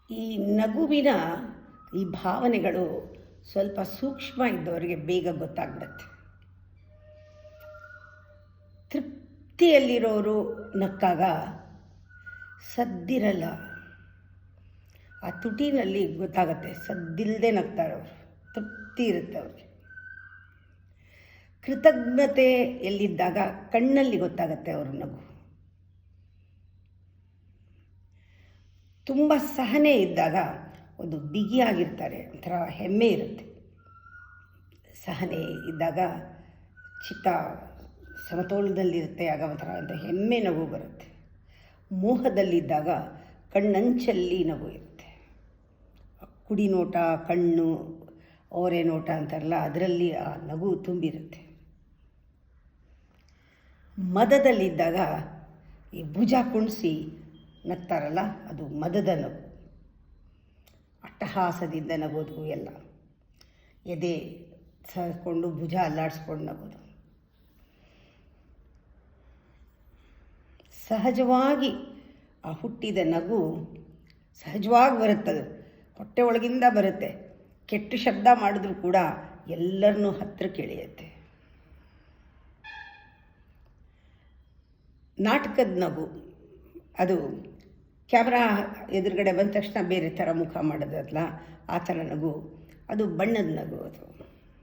ಈ ನಗುವಿನ ಈ ಭಾವನೆಗಳು ಸ್ವಲ್ಪ ಸೂಕ್ಷ್ಮ ಇದ್ದವರಿಗೆ ಬೇಗ ಗೊತ್ತಾಗ್ಬಿಡುತ್ತೆ. ತೃಪ್ತಿಯಲ್ಲಿರೋರು ನಕ್ಕಾಗ ಸದ್ದಿರಲ್ಲ, ಆ ತುಟಿನಲ್ಲಿ ಗೊತ್ತಾಗತ್ತೆ, ಸದ್ದಿಲ್ಲದೆ ನಗ್ತಾರವರು, ತೃಪ್ತಿ ಇರುತ್ತೆ ಅವ್ರಿಗೆ. ಕೃತಜ್ಞತೆ ಎಲ್ಲಿದ್ದಾಗ ಕಣ್ಣಲ್ಲಿ ಗೊತ್ತಾಗತ್ತೆ ಅವ್ರ ನಗು. ತುಂಬ ಸಹನೆ ಇದ್ದಾಗ ಒಂದು ಬಿಗಿಯಾಗಿರ್ತಾರೆ, ಒಂಥರ ಹೆಮ್ಮೆ ಇರುತ್ತೆ. ಸಹನೆ ಇದ್ದಾಗ ಚಿತ್ತ ಸಮತೋಲನದಲ್ಲಿರುತ್ತೆ, ಆಗ ಒಂಥರ ಒಂದು ಹೆಮ್ಮೆ ನಗು ಬರುತ್ತೆ. ಮೋಹದಲ್ಲಿದ್ದಾಗ ಕಣ್ಣಂಚಲ್ಲಿ ನಗು ಇರುತ್ತೆ. ಕುಡಿ ನೋಟ, ಕಣ್ಣು ಓರೆ ನೋಟ ಅಂತಾರಲ್ಲ, ಅದರಲ್ಲಿ ಆ ನಗು ತುಂಬಿರುತ್ತೆ. ಮದದಲ್ಲಿದ್ದಾಗ ಈ ಭುಜ ಕುಣಿಸಿ ನಗ್ತಾರಲ್ಲ, ಅದು ಮದದ ನಗು. ಅಟ್ಟಹಾಸದಿಂದ ನಗೋದು ಎಲ್ಲ, ಎದೆ ಸರಿಕೊಂಡು ಭುಜ ಅಲ್ಲಾಡಿಸ್ಕೊಂಡು ನಗೋದು. ಸಹಜವಾಗಿ ಆ ಹುಟ್ಟಿದ ನಗು ಸಹಜವಾಗಿ ಬರುತ್ತದು, ಹೊಟ್ಟೆ ಒಳಗಿಂದ ಬರುತ್ತೆ. ಕೆಟ್ಟ ಶಬ್ದ ಮಾಡಿದ್ರೂ ಕೂಡ ಎಲ್ಲರನ್ನೂ ಹತ್ತಿರಕ್ಕೆ ಎಳೆಯುತ್ತೆ. ನಾಟಕದ ನಗು ಅದು ಕ್ಯಾಮ್ರಾ ಎದುರುಗಡೆ ಬಂದ ತಕ್ಷಣ ಬೇರೆ ಥರ ಮುಖ ಮಾಡೋದಲ್ಲ, ಆ ಥರ ನಗು, ಅದು ಬಣ್ಣದ ನಗು. ಅದು